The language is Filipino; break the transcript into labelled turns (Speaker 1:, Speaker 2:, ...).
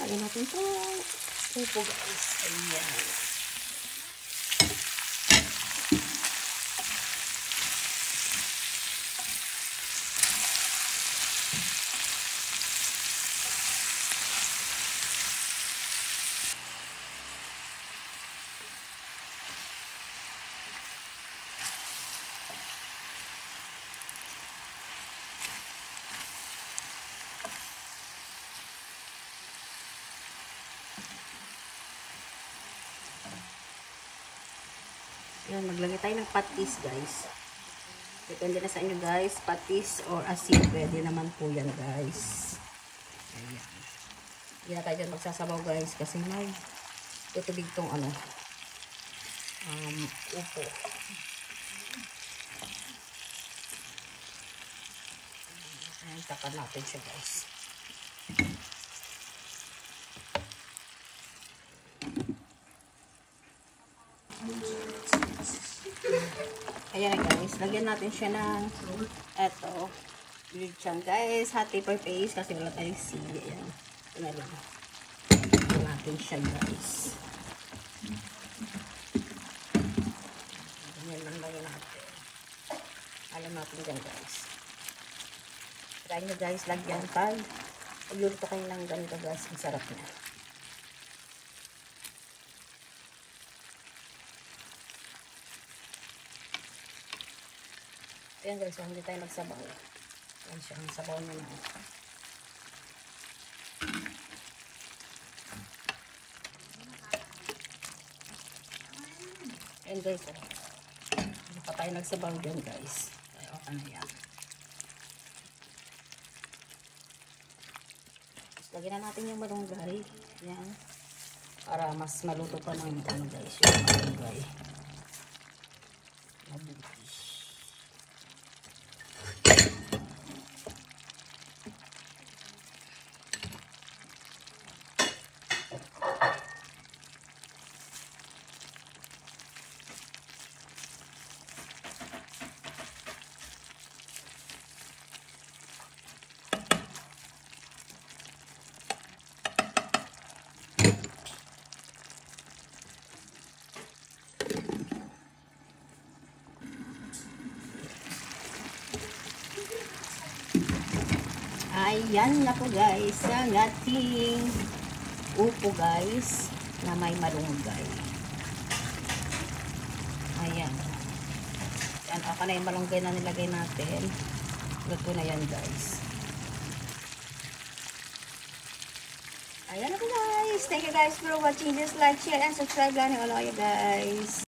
Speaker 1: Lagyan natin ito. Upo guys. Ayan. Yan, maglagay tayo ng patis guys. Depende na sa inyo guys, patis or asin, pwede naman po yan guys. Ayan. Hindi na tayo dyan magsasabaw guys kasi may tutubig tong ano, upo. Ayan, tapan natin siya guys. Ayan guys, lagyan natin siya ng eto, lechon guys, hot paper paste kasi wala tayong sili. Ayan, ito na lang. Lagyan natin siya guys. Ganyan lang lagyan natin. Alam natin dyan guys. Try nyo guys, lagyan pag pagluluto kayo ng ganito guys, ang sarap na. Ayan guys, so hindi tayo magsabaw. Ayan siya, ang sabaw niya na. Ayan guys, oh. Hindi pa tayo nagsabaw dyan guys. Ay, okay na yan. Tapos lagyan na natin yung malunggay. Ayan. Para mas maluto pa ng ano guys, yung malunggay. Mabuti. Ayan na po guys, ang ating upo guys na may malunggay. Ayan. Yan, ako na yung malunggay na nilagay natin. Luto na yan guys. Ayan na po guys. Thank you guys for watching this. Like, share, and subscribe lang. Hello you guys.